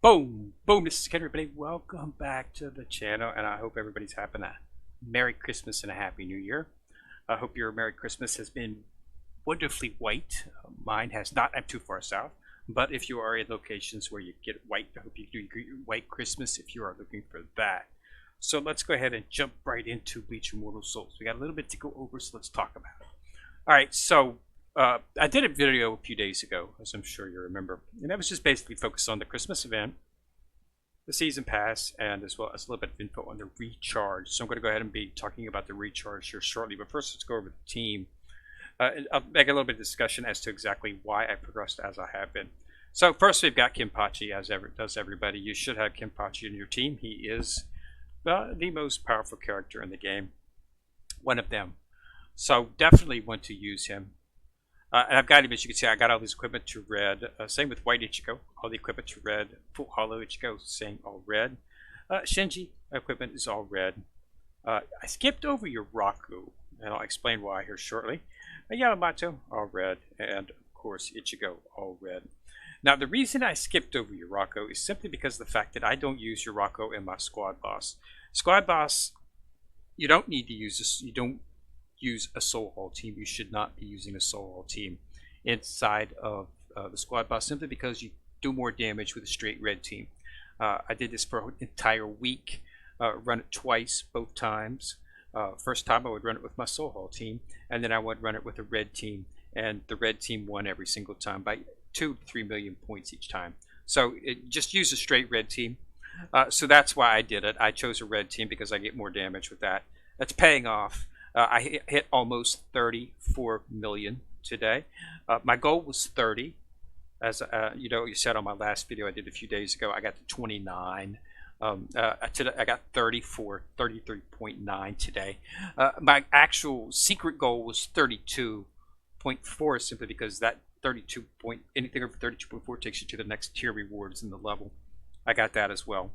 Boom! Boom! This is Ken, everybody. Welcome back to the channel, and I hope everybody's having a Merry Christmas and a Happy New Year. I hope your Merry Christmas has been wonderfully white. Mine has not. I'm too far south. But if you are in locations where you get white, I hope you do your white Christmas if you are looking for that. So let's go ahead and jump right into Bleach Immortal Souls. We got a little bit to go over, so let's talk about it. All right, so I did a video a few days ago, as I'm sure you remember, and that was just basically focused on the Christmas event, the season pass, and as well as a little bit of info on the recharge. So I'm going to go ahead and be talking about the recharge here shortly, but first let's go over the team. I'll make a little bit of discussion as to exactly why I progressed as I have been. So first we've got Kenpachi, as does everybody. You should have Kenpachi in your team. He is the most powerful character in the game, one of them. So definitely want to use him. And I've got him, as you can see, I got all his equipment to red. Same with White Ichigo, all the equipment to red. Full Hollow Ichigo, same, all red. Shinji equipment is all red. I skipped over your Raku, and I'll explain why here shortly. Yamamoto, all red, and of course Ichigo, all red. Now the reason I skipped over Yurako is simply because of the fact that I don't use Yurako in my squad boss. Squad boss, you don't need to use this. You don't use a soul hall team. You should not be using a soul hall team inside of the squad boss, simply because you do more damage with a straight red team. I did this for an entire week, run it twice, both times. First time I would run it with my soul hall team, and then I would run it with a red team, and the red team won every single time by 2 to 3 million points each time. So just use a straight red team. So that's why I did it. I chose a red team because I get more damage with that. That's paying off. I hit almost 34 million today. My goal was 30. As you said on my last video I did a few days ago, I got to 29. Today I got 33.9 today. My actual secret goal was 32.4, simply because that anything over 32.4 takes you to the next tier rewards in the level. I got that as well.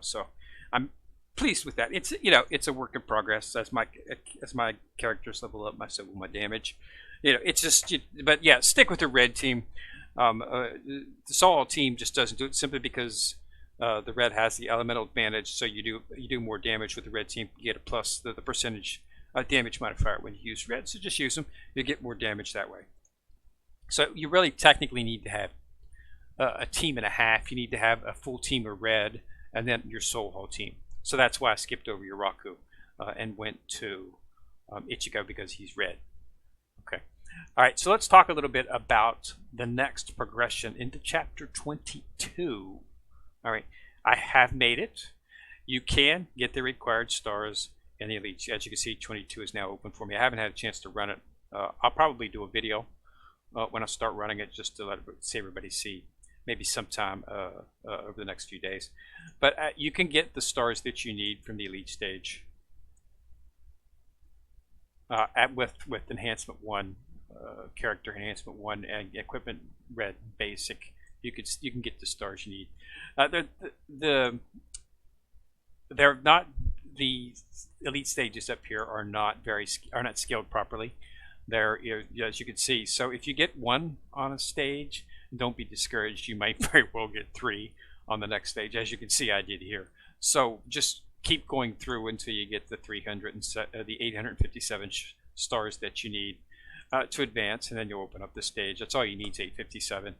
So I'm pleased with that. It's a work in progress. As my characters level up, so will my damage. It's just, but yeah, stick with the red team. The Soul team just doesn't do it simply because the red has the elemental advantage. So you do more damage with the red team. You get a plus the percentage damage modifier when you use red. So just use them. You get more damage that way. So you really technically need to have a team and a half. You need to have a full team of red, and then your Soul Hall team. So that's why I skipped over Yuraku and went to Ichigo, because he's red. Okay. All right, so let's talk a little bit about the next progression into Chapter 22. All right, I have made it. You can get the required stars in the Elite. As you can see, 22 is now open for me. I haven't had a chance to run it. I'll probably do a video when I start running it, just to let everybody see, maybe sometime over the next few days. But you can get the stars that you need from the Elite stage with Enhancement 1, Character Enhancement 1, and Equipment Red Basic. You can get the stars you need. They're not, the Elite stages up here are not scaled properly. There, as you can see. So if you get 1 on a stage, don't be discouraged. You might very well get 3 on the next stage, as you can see I did here. So just keep going through until you get the 857 stars that you need to advance, and then you'll open up the stage. That's all you need is 857.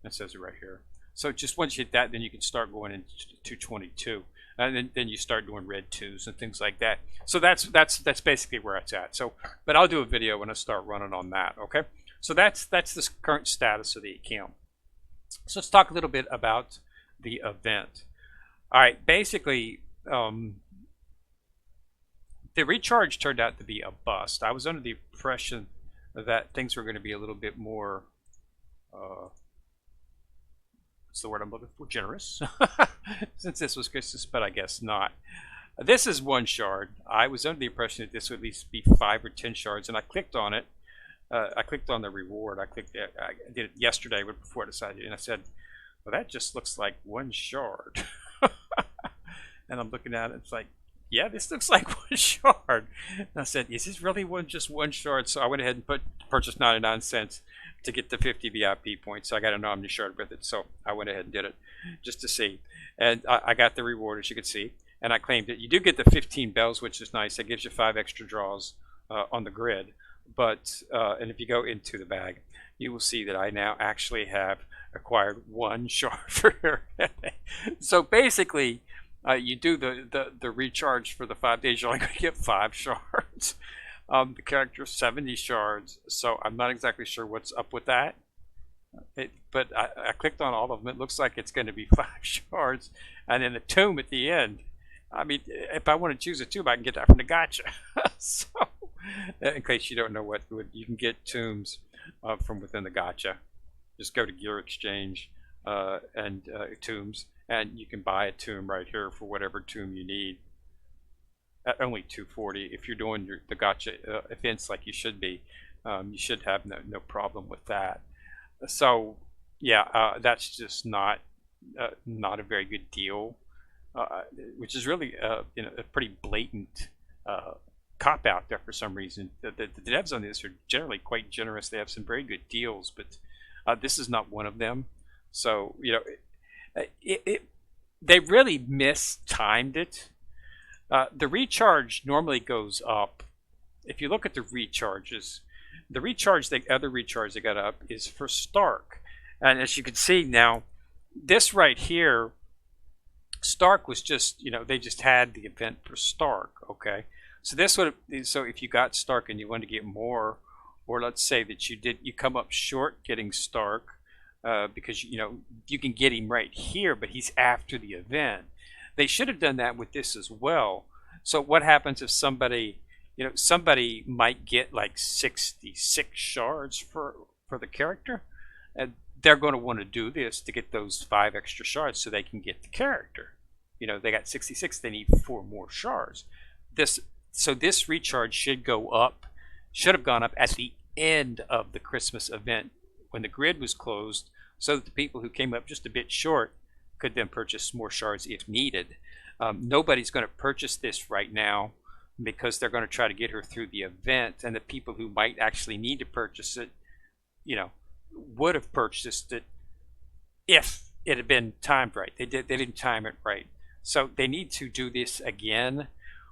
That says it right here. So just once you hit that, then you can start going into 22. And then you start doing red 2s and things like that. So that's basically where it's at. So, but I'll do a video when I start running on that. Okay. So that's the current status of the account. So let's talk a little bit about the event. All right. Basically, the recharge turned out to be a bust. I was under the impression that things were going to be a little bit more. What's the word I'm looking for? Generous. Since this was Christmas, but I guess not. This is 1 shard. I was under the impression that this would at least be 5 or 10 shards, and I clicked on it. I clicked on the reward. I did it yesterday before I decided, and I said, well, that just looks like 1 shard. And I'm looking at it, it's like, yeah, this looks like 1 shard. And I said, is this really just one shard? So I went ahead and purchased 99 cents. to get the 50 VIP points. So I got an Omni shard with it, so I went ahead and did it just to see. And I got the reward, as you can see, and I claimed it. You do get the 15 bells, which is nice. That gives you 5 extra draws on the grid. But and if you go into the bag, you will see that I now actually have acquired 1 shard for her. So basically, you do the recharge for the 5 days, you're only going to get 5 shards. The character 70 shards, so I'm not exactly sure what's up with that. But I clicked on all of them. It looks like it's going to be 5 shards, and then a tomb at the end. I mean, if I want to choose a tomb, I can get that from the gacha. So, in case you don't know what you can get tombs from within the gacha. Just go to Gear Exchange and tombs, and you can buy a tomb right here for whatever tomb you need. At only 240. If you're doing the gacha events like you should be, you should have no problem with that. So yeah, that's just not a very good deal, which is really you know, a pretty blatant cop out there for some reason. The devs on this are generally quite generous. They have some very good deals, but this is not one of them. So you know, they really mistimed it. The recharge normally goes up. If you look at the recharges, the other recharge they got up is for Stark. And as you can see now, this right here, Stark was just, you know, they just had the event for Stark, okay? So this would, so if you got Stark and you wanted to get more, or let's say that you come up short getting Stark, because, you know, you can get him right here, but he's after the event. They should have done that with this as well. So what happens if somebody, you know, somebody might get like 66 shards for the character, and they're going to want to do this to get those 5 extra shards so they can get the character. You know, they got 66, they need 4 more shards. So this recharge should go up, should have gone up at the end of the Christmas event when the grid was closed, so that the people who came up just a bit short could then purchase more shards if needed. Nobody's going to purchase this right now because they're going to try to get her through the event, and the people who might actually need to purchase it, you know, would have purchased it if it had been timed right. They didn't time it right. So they need to do this again,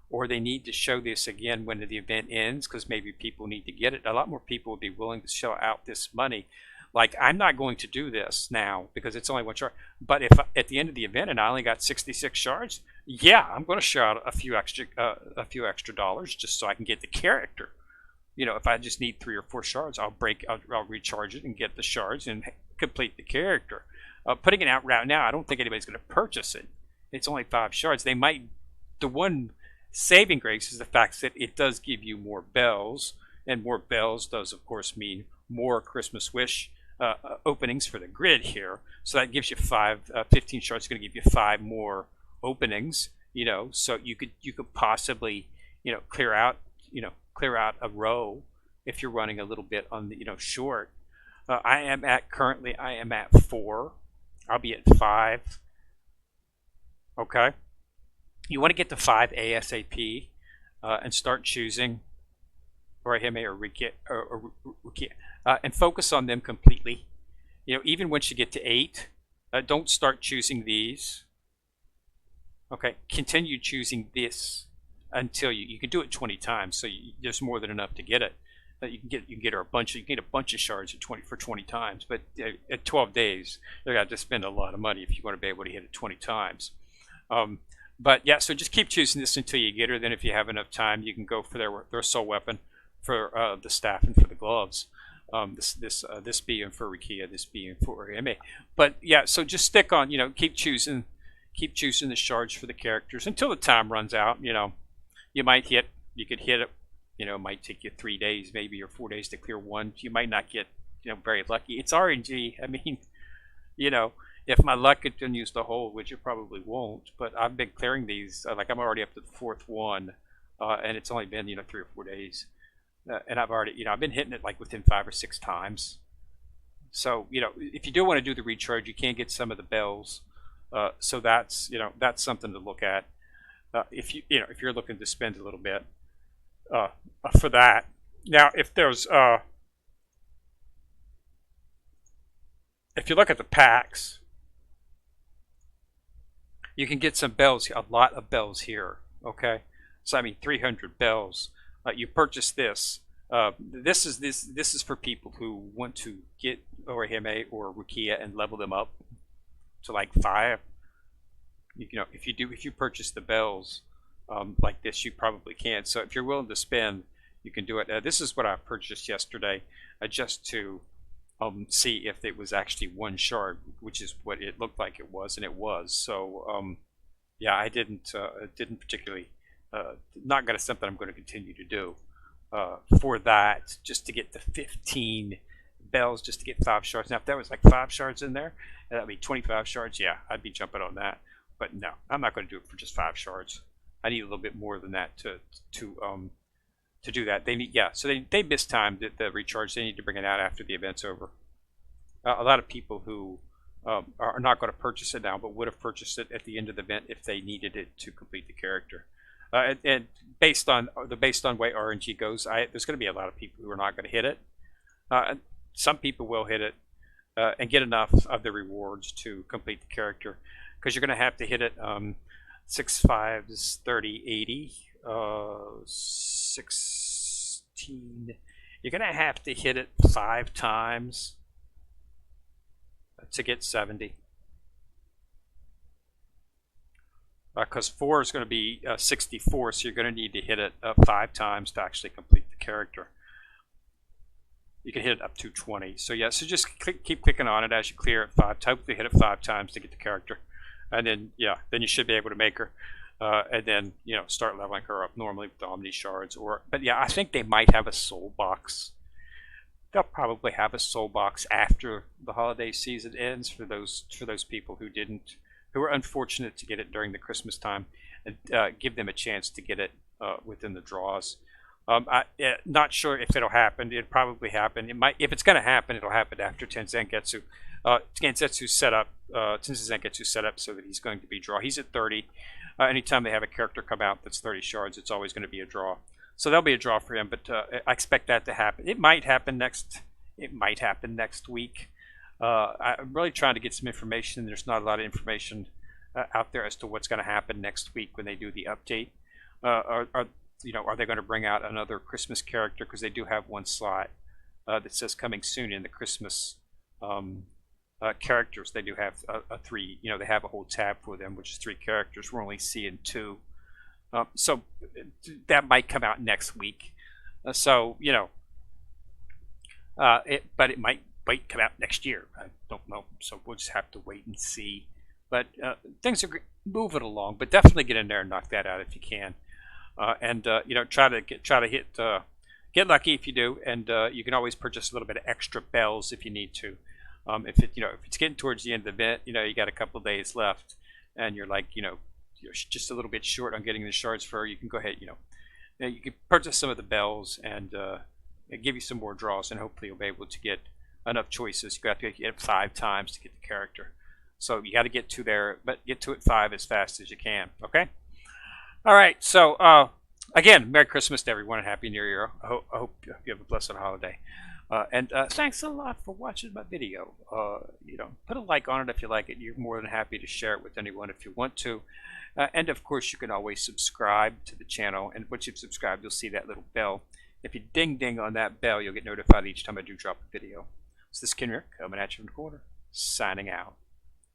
or they need to show this again when the event ends, because maybe people need to get it. A lot more people would be willing to shell out this money. Like, I'm not going to do this now because it's only 1 shard. But if at the end of the event and I only got 66 shards, yeah, I'm going to shell out a few extra dollars just so I can get the character. You know, if I just need 3 or 4 shards, I'll recharge it and get the shards and complete the character. Putting it out right now, I don't think anybody's going to purchase it. It's only 5 shards. They might. The one saving grace is the fact that it does give you more bells, and more bells does, of course, mean more Christmas Wish openings for the grid here. So that gives you 15 shards. Is going to give you 5 more openings. You know, so you could possibly, you know, clear out a row if you're running a little bit on the, you know, short. Currently I am at 4. I'll be at 5. Okay. You want to get to 5 ASAP and start choosing Orihime or Rukia, and focus on them completely. You know, even once you get to 8, don't start choosing these. Okay, continue choosing this until you can do it 20 times, so there's more than enough to get it. You can get her a bunch of shards at 20 times, but at 12 days you're gonna have to spend a lot of money if you want to be able to hit it 20 times. But yeah, so just keep choosing this until you get her. Then if you have enough time, you can go for their soul weapon, for the staff, and for the gloves. This being for Rukia, this being for Orihime. But yeah, so just stick on, you know, keep choosing the shards for the characters until the time runs out. You know, you could hit it. You know, it might take you 3 days, maybe, or 4 days to clear one. You might not get, you know, very lucky. It's RNG. I mean, you know, if my luck continues to hold, which it probably won't, but I've been clearing these. Like, I'm already up to the 4th one, and it's only been, you know, 3 or 4 days, and I've already, you know, I've been hitting it like within 5 or 6 times. So, you know, if you do want to do the recharge, you can get some of the bells. So that's, you know, that's something to look at. If you're looking to spend a little bit for that. Now, if there's if you look at the packs, you can get some bells, a lot of bells here. Okay, so I mean 300 bells. You purchase this. This is for people who want to get Orihime or Rukia and level them up to like 5. You know, if you purchase the bells like this, you probably can. So if you're willing to spend, you can do it. This is what I purchased yesterday, just to see if it was actually one shard, which is what it looked like it was, and it was. So yeah, I didn't particularly not going to something I'm going to continue to do for that, just to get the 15 bells, just to get 5 shards. Now if that was like 5 shards in there, that'd be 25 shards. Yeah, I'd be jumping on that. But no, I'm not going to do it for just 5 shards. I need a little bit more than that to do that. They need, yeah, so they mistimed the recharge. They need to bring it out after the event's over. A lot of people who are not going to purchase it now, but would have purchased it at the end of the event if they needed it to complete the character. And based on the way RNG goes, there's going to be a lot of people who are not going to hit it. Some people will hit it and get enough of the rewards to complete the character, because you're going to have to hit it 6 5s 30 80 16. You're going to have to hit it 5 times to get 70. Because 4 is going to be 64, so you're going to need to hit it 5 times to actually complete the character. You can hit it up to 20. So yeah, so just keep clicking on it as you clear it 5 times. Hopefully hit it 5 times to get the character. And then, yeah, then you should be able to make her. And then, you know, start leveling her up normally with the Omni Shards. But yeah, I think they might have a soul box. They'll probably have a soul box after the holiday season ends for those people who were unfortunate to get it during the Christmas time, and give them a chance to get it within the draws. Not sure if it'll happen. It'll probably happen. It might. If it's going to happen, it'll happen after Tenzengetsu. Tenzengetsu's set up so that he's going to be draw. He's at 30. Anytime they have a character come out that's 30 shards, it's always going to be a draw. So there'll be a draw for him, but I expect that to happen. It might happen next week. I'm really trying to get some information. There's not a lot of information out there as to what's going to happen next week when they do the update. Are they going to bring out another Christmas character? Because they do have one slot that says coming soon in the Christmas characters. They do have a 3. They have a whole tab for them, which is 3 characters. We're only seeing 2. So that might come out next week. But it might come out next year. I don't know. So we'll just have to wait and see. But things are moving along. But definitely get in there and knock that out if you can. Try to get lucky if you do, and you can always purchase a little bit of extra bells if you need to. If it's getting towards the end of the event, you got a couple of days left, and you're like, you're just a little bit short on getting the shards for. You can go ahead, you can purchase some of the bells and give you some more draws, and hopefully you'll be able to get enough choices. You have to get it 5 times to get the character, so you got to get to there, but get to it 5 as fast as you can. Okay. All right, so again, Merry Christmas to everyone and Happy New Year. I hope you have a blessed holiday. And thanks a lot for watching my video. Put a like on it if you like it. You're more than happy to share it with anyone if you want to. And of course, you can always subscribe to the channel. And once you've subscribed, you'll see that little bell. If you ding on that bell, you'll get notified each time I do drop a video. So this is Kenrick coming at you from the corner, signing out.